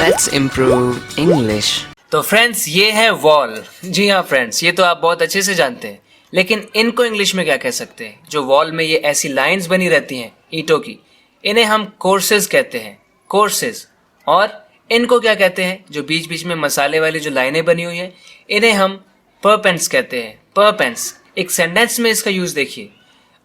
Let's improve English. तो friends ये है वॉल। जी हाँ फ्रेंड्स, ये तो आप बहुत अच्छे से जानते हैं, लेकिन इनको इंग्लिश में क्या कह सकते हैं? जो वॉल में ये ऐसी लाइंस बनी रहती हैं ईंटों की, इन्हें हम कोर्सेज कहते हैं, कोर्सेज। और इनको क्या कहते हैं? जो बीच बीच में मसाले वाली जो लाइनें बनी हुई हैं, इन्हें हम परपेंट्स कहते हैं, परपेंट्स। एक सेंटेंस में इसका यूज देखिए,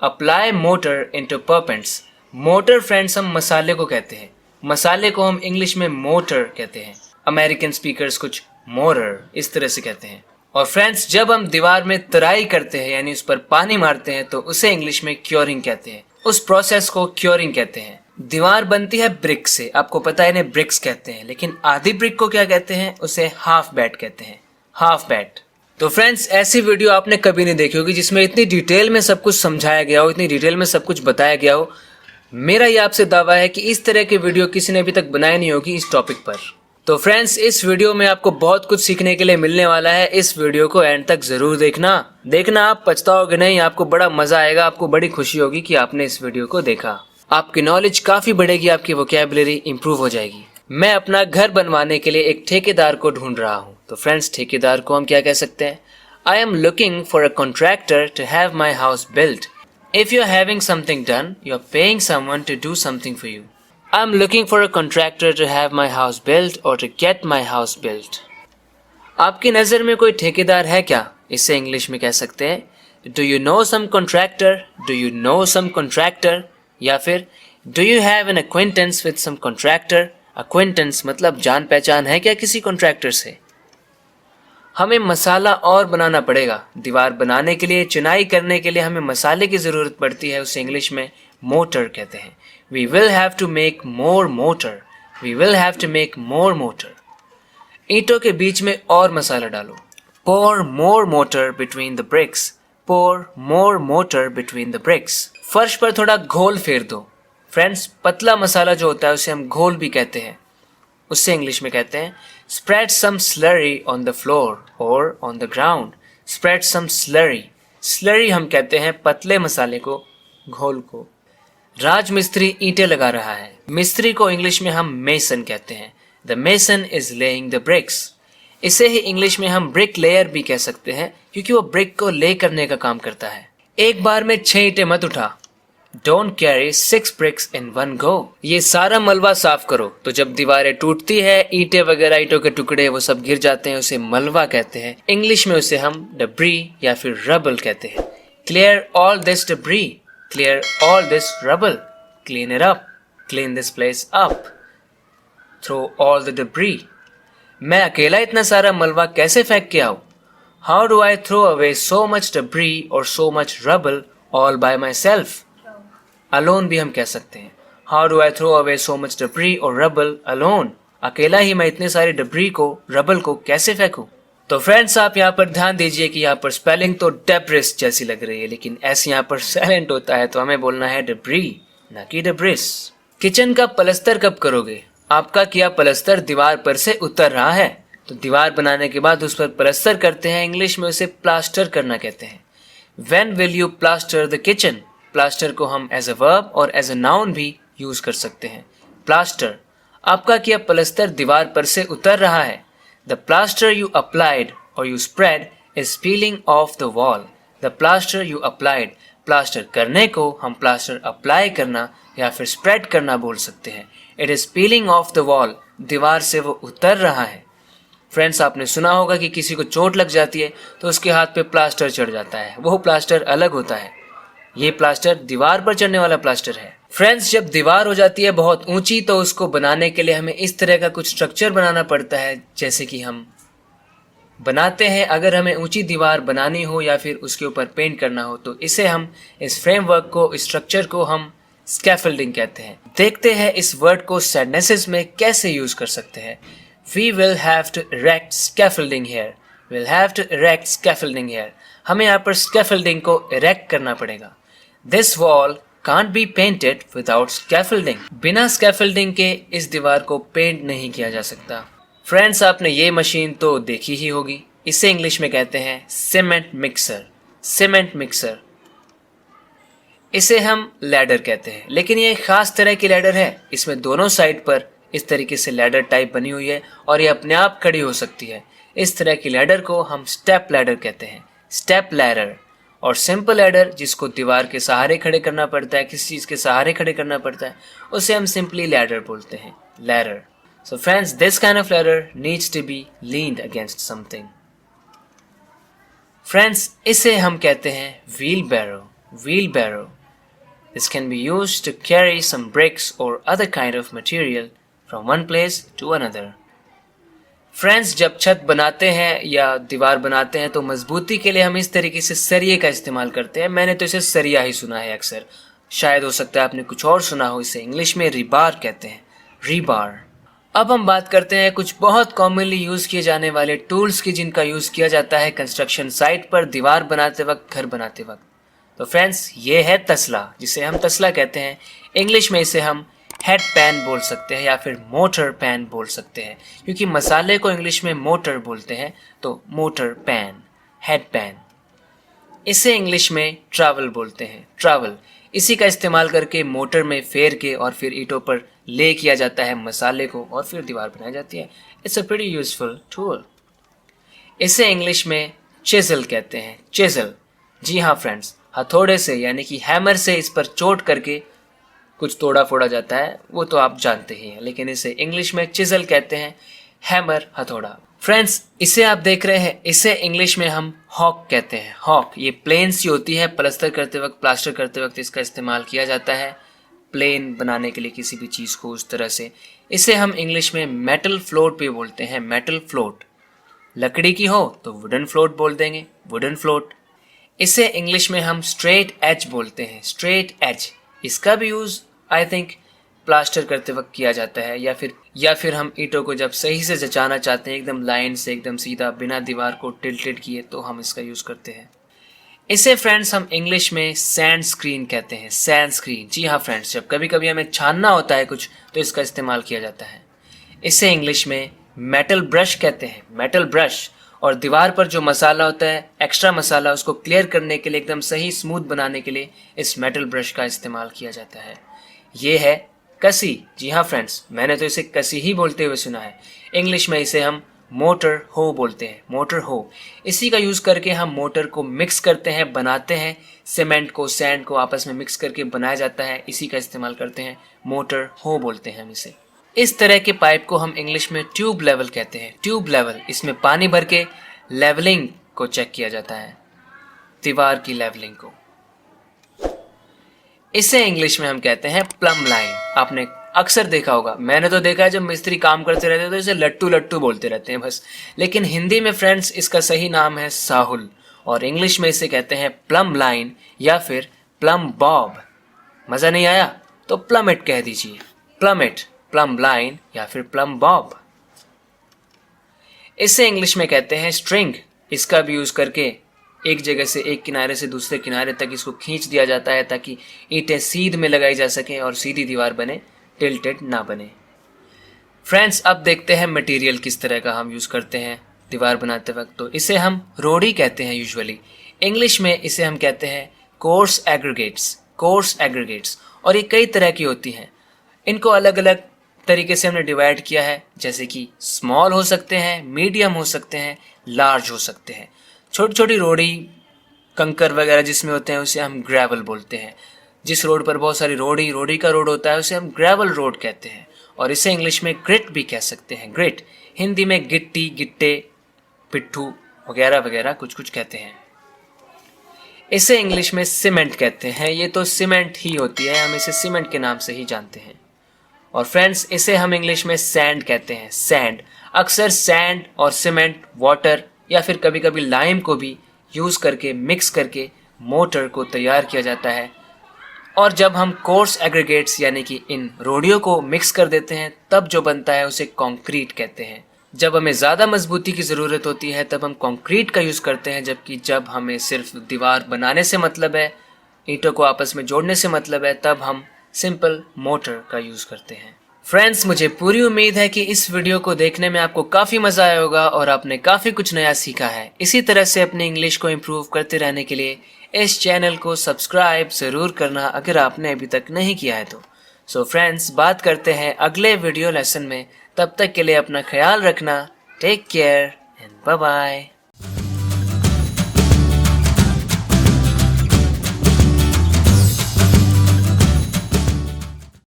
अप्लाई मोटर इनटू परपेंट्स। मोटर फ्रेंड्स हम मसाले को कहते हैं, मसाले को हम इंग्लिश में मोटर कहते हैं। अमेरिकन स्पीकर्स कुछ मोरर इस तरह से कहते हैं। और फ्रेंड्स जब हम दीवार में तराई करते हैं यानी उस पर पानी मारते हैं तो उसे इंग्लिश में क्योरिंग कहते हैं। उस प्रोसेस को क्योरिंग कहते हैं। दीवार बनती है ब्रिक से, आपको पता है इन्हें ब्रिक्स कहते हैं, लेकिन आधी ब्रिक को क्या कहते हैं? उसे हाफ बैट कहते हैं, हाफ बैट। तो फ्रेंड्स ऐसी वीडियो आपने कभी नहीं देखी होगी जिसमें इतनी डिटेल में सब कुछ समझाया गया हो, इतनी डिटेल में सब कुछ बताया गया हो। मेरा ये आपसे दावा है कि इस तरह की वीडियो किसी ने अभी तक बनाई नहीं होगी इस टॉपिक पर। तो फ्रेंड्स इस वीडियो में आपको बहुत कुछ सीखने के लिए मिलने वाला है। इस वीडियो को एंड तक जरूर देखना आप पछताओगे नहीं, आपको बड़ा मजा आएगा, आपको बड़ी खुशी होगी कि आपने इस वीडियो को देखा। आपकी नॉलेज काफी बढ़ेगी, आपकी वोकैबुलरी इंप्रूव हो जाएगी। मैं अपना घर बनवाने के लिए एक ठेकेदार को ढूंढ रहा हूँ। तो फ्रेंड्स ठेकेदार को हम क्या कह सकते हैं? I am looking for a contractor to have my house built. If you're having something done, you're paying someone to do something for you. I'm looking for a contractor to have my house built or to get my house built. आपकी नज़र में कोई ठेकेदार है क्या? इसे English में कह सकते हैं Do you know some contractor? Do you know some contractor? या फिर Do you have an acquaintance with some contractor? Acquaintance मतलब जान पहचान है क्या किसी कॉन्ट्रैक्टर से? हमें मसाला और बनाना पड़ेगा। दीवार बनाने के लिए, चुनाई करने के लिए हमें मसाले की ज़रूरत पड़ती है, उसे इंग्लिश में मोटर कहते हैं। We will have to make more mortar. We will have to make more mortar. ईंटों के बीच में और मसाला डालो। Pour more mortar between the bricks. Pour more mortar between the bricks. फर्श पर थोड़ा घोल फेर दो। फ्रेंड्स पतला मसाला जो होता है उसे हम घोल भी कहते हैं, उससे इंग्लिश में कहते हैं spread some slurry on the floor or on the ground. Spread some slurry. Slurry हम कहते हैं पतले मसाले को, घोल को। राजमिस्त्री ईंटें लगा रहा है। मिस्त्री को इंग्लिश में हम मेसन कहते हैं। The mason is laying the bricks. इसे ही इंग्लिश में हम ब्रिक लेयर भी कह सकते हैं क्योंकि वो ब्रिक को ले करने का काम करता है। एक बार में 6 ईंटें मत उठा। Don't carry 6 bricks in one go. ये सारा मलबा साफ करो। तो जब दीवारें टूटती है, ईंटें वगैरह, ईंटों के टुकड़े वो सब गिर जाते हैं, उसे मलबा कहते हैं। इंग्लिश में उसे हम debris या फिर rubble कहते हैं। Clear all this debris. Clear all this rubble. Clean it up. Clean this place up. Throw all the debris. मैं अकेला इतना सारा मलबा कैसे फेंक के आऊं? How do I throw away so much debris or so much rubble all by myself? Alone भी हम कह सकते हैं। How do I throw away so much debris or rubble alone? अकेला ही मैं इतने सारे debris को, rubble को कैसे फेंकूं? तो फ्रेंड्स आप यहाँ पर ध्यान दीजिए कि यहाँ पर स्पेलिंग तो debris जैसी लग रही है, लेकिन ऐसे यहाँ पर साइलेंट होता है, तो हमें बोलना है debris ना कि debris। किचन का पलस्तर कब करोगे? आपका किया पलस्तर दीवार पर से उतर रहा है, तो दीवार बनाने के बाद उस पर पलस्तर करते हैं, इंग्लिश में उसे प्लास्टर करना कहते हैं। When will you plaster the kitchen? Plaster को हम एज अ वर्ब और एज अ नाउन भी यूज कर सकते हैं। प्लास्टर, आपका किया पलस्तर दीवार पर से उतर रहा है। द प्लास्टर यू अप्लाइड और you spread is piling of the wall. The plaster you applied, plaster करने को हम प्लास्टर अप्लाई करना या फिर स्प्रेड करना बोल सकते हैं। It is piling of the wall, दीवार से वो उतर रहा है। फ्रेंड्स आपने सुना होगा कि किसी को चोट लग जाती है तो उसके हाथ पे प्लास्टर चढ़ जाता है, वो प्लास्टर अलग होता है। ये प्लास्टर दीवार पर चढ़ने वाला प्लास्टर है। फ्रेंड्स जब दीवार हो जाती है बहुत ऊंची तो उसको बनाने के लिए हमें इस तरह का कुछ स्ट्रक्चर बनाना पड़ता है, जैसे कि हम बनाते हैं अगर हमें ऊंची दीवार बनानी हो या फिर उसके ऊपर पेंट करना हो, तो इसे हम, इस फ्रेमवर्क को, इस स्ट्रक्चर को हम स्कैफोल्डिंग कहते हैं। देखते हैं इस वर्ड को सेंटेंसेस में कैसे यूज कर सकते हैं। We will have to erect scaffolding here. We'll have to erect scaffolding here. हमें यहाँ पर स्कैफोल्डिंग को इरेक्ट करना पड़ेगा। This wall can't be painted without scaffolding. बिना स्कैफोल्डिंग के इस दीवार को पेंट नहीं किया जा सकता। फ्रेंड्स आपने ये मशीन तो देखी ही होगी, इसे इंग्लिश में कहते हैं सीमेंट मिक्सर। सीमेंट मिक्सर, इसे हम लैडर कहते हैं, लेकिन ये एक खास तरह की लैडर है। इसमें दोनों साइड पर इस तरीके से लैडर टाइप बनी हुई है और ये अपने आप खड़ी हो सकती है। इस तरह की लैडर को हम स्टेप लैडर कहते हैं, स्टेप लैडर। और सिंपल लैडर जिसको दीवार के सहारे खड़े करना पड़ता है, किसी चीज़ के सहारे खड़े करना पड़ता है, उसे हम सिंपली लैडर बोलते हैं, ladder. So friends, this kind of ladder needs to be leaned against something. Friends, इसे हम कहते हैं wheelbarrow, wheelbarrow. This can be used to carry some bricks or other kind of material from one place to another. Friends, जब छत बनाते हैं या दीवार बनाते हैं तो मजबूती के लिए हम इस तरीके से सरिये का इस्तेमाल करते हैं। मैंने तो इसे सरिया ही सुना है अक्सर, शायद हो सकता है आपने कुछ और सुना हो। इसे इंग्लिश में रिबार कहते हैं, रिबार। अब हम बात करते हैं कुछ बहुत कॉमनली यूज़ किए जाने वाले टूल्स की, जिनका यूज़ किया जाता है कंस्ट्रक्शन साइट पर दीवार बनाते वक्त, घर बनाते वक्त। तो फ्रेंड्स, ये है तसला, जिसे हम तसला कहते हैं। इंग्लिश में इसे हम हेड पैन बोल सकते हैं या फिर मोटर पैन बोल सकते हैं, क्योंकि मसाले को इंग्लिश में मोटर बोलते हैं, तो मोटर पैन, हेड पैन। इसे इंग्लिश में ट्रैवल बोलते हैं, ट्रैवल। इसी का इस्तेमाल करके मोटर में फेर के और फिर ईंटों पर ले किया जाता है मसाले को और फिर दीवार बनाई जाती है। It's a pretty useful tool. इसे इंग्लिश में चिज़ल कहते हैं, चिज़ल। जी हाँ फ्रेंड्स, हथौड़े से यानी कि हैमर से इस पर चोट करके कुछ तोड़ा फोड़ा जाता है, वो तो आप जानते ही हैं, लेकिन इसे इंग्लिश में चिज़ल कहते हैं, हैमर, हथौड़ा। फ्रेंड्स, इसे आप देख रहे हैं, इसे इंग्लिश में हम हॉक कहते हैं, हॉक। ये प्लेन सी होती है, प्लास्टर करते वक्त, प्लास्टर करते वक्त इसका इस्तेमाल किया जाता है, प्लेन बनाने के लिए किसी भी चीज़ को उस तरह से। इसे हम इंग्लिश में मेटल फ्लोट भी बोलते हैं, मेटल फ्लोट। लकड़ी की हो तो वुडन फ्लोट बोल देंगे, वुडन फ्लोट। इसे इंग्लिश में हम स्ट्रेट एज बोलते हैं, स्ट्रेट एज। इसका भी यूज़ आई थिंक प्लास्टर करते वक्त किया जाता है, या फिर हम ईंटों को जब सही से जचाना चाहते हैं, एकदम लाइन से, एकदम सीधा, बिना दीवार को टिल्टेड किए, तो हम इसका यूज़ करते हैं। इसे फ्रेंड्स हम इंग्लिश में सैंड स्क्रीन कहते हैं, सैंड स्क्रीन। जी हाँ फ्रेंड्स, जब कभी कभी हमें छानना होता है कुछ तो इसका इस्तेमाल किया जाता है। इसे इंग्लिश में मेटल ब्रश कहते हैं, मेटल ब्रश। और दीवार पर जो मसाला होता है, एक्स्ट्रा मसाला, उसको क्लियर करने के लिए, एकदम सही स्मूथ बनाने के लिए इस मेटल ब्रश का इस्तेमाल किया जाता है। ये है कसी। जी हाँ फ्रेंड्स, मैंने तो इसे कसी ही बोलते हुए सुना है। इंग्लिश में इसे हम मोटर हो बोलते हैं, मोटर हो। इसी का यूज़ करके हम मोटर को मिक्स करते हैं, बनाते हैं। सीमेंट को, सैंड को आपस में मिक्स करके बनाया जाता है, इसी का इस्तेमाल करते हैं, मोटर हो बोलते हैं हम इसे। इस तरह के पाइप को हम इंग्लिश में ट्यूब लेवल कहते हैं, ट्यूब लेवल। इसमें पानी भर के लेवलिंग को चेक किया जाता है, दीवार की लेवलिंग को। इसे इंग्लिश में हम कहते हैं प्लम लाइन। आपने अक्सर देखा होगा, मैंने तो देखा है, जब मिस्त्री काम करते रहते हैं तो इसे लट्टू लट्टू बोलते रहते हैं बस। लेकिन हिंदी में फ्रेंड्स इसका सही नाम है साहुल, और इंग्लिश में इसे कहते हैं प्लम लाइन या फिर प्लम बॉब। मज़ा नहीं आया तो प्लमेट कह दीजिए, प्लमेट, प्लम लाइन या फिर प्लम बॉब। इसे इंग्लिश में कहते हैं स्ट्रिंग। इसका भी यूज़ करके एक जगह से एक किनारे से दूसरे किनारे तक इसको खींच दिया जाता है, ताकि ईंटें सीध में लगाई जा सकें और सीधी दीवार बने, टिल्टेड ना बने। फ्रेंड्स, अब देखते हैं मटेरियल किस तरह का हम यूज़ करते हैं दीवार बनाते वक्त। तो इसे हम रोड़ी कहते हैं यूजुअली। इंग्लिश में इसे हम कहते हैं कोर्स एग्रीगेट्स, कोर्स एग्रीगेट्स। और ये कई तरह की होती हैं, इनको अलग अलग तरीके से हमने डिवाइड किया है, जैसे कि स्मॉल हो सकते हैं, मीडियम हो सकते हैं, लार्ज हो सकते हैं। छोटी छोटी रोड़ी, कंकर वगैरह जिसमें होते हैं उसे हम ग्रेवल बोलते हैं। जिस रोड पर बहुत सारी रोड़ी का रोड होता है उसे हम ग्रेवल रोड कहते हैं। और इसे इंग्लिश में ग्रिट भी कह सकते हैं, ग्रिट। हिंदी में गिट्टी, गिट्टे, पिट्ठू वगैरह वगैरह कुछ कुछ कहते हैं। इसे इंग्लिश में सीमेंट कहते हैं। ये तो सीमेंट ही होती है, हम इसे सीमेंट के नाम से ही जानते हैं। और फ्रेंड्स, इसे हम इंग्लिश में सैंड कहते हैं, सैंड। अक्सर सैंड और सीमेंट, वाटर या फिर कभी कभी लाइम को भी यूज़ करके, मिक्स करके मोटर को तैयार किया जाता है। और जब हम कोर्स एग्रीगेट्स यानी कि इन रोड़ियों को मिक्स कर देते हैं, तब जो बनता है उसे कंक्रीट कहते हैं। जब हमें ज़्यादा मजबूती की ज़रूरत होती है तब हम कंक्रीट का यूज़ करते हैं, जबकि जब हमें सिर्फ दीवार बनाने से मतलब है, ईंटों को आपस में जोड़ने से मतलब है, तब हम सिंपल मोटर का यूज़ करते हैं। फ्रेंड्स, मुझे पूरी उम्मीद है कि इस वीडियो को देखने में आपको काफ़ी मज़ा आया होगा और आपने काफ़ी कुछ नया सीखा है। इसी तरह से अपनी इंग्लिश को इम्प्रूव करते रहने के लिए इस चैनल को सब्सक्राइब ज़रूर करना, अगर आपने अभी तक नहीं किया है तो। सो फ्रेंड्स, बात करते हैं अगले वीडियो लेसन में। तब तक के लिए अपना ख्याल रखना। Take care and bye bye.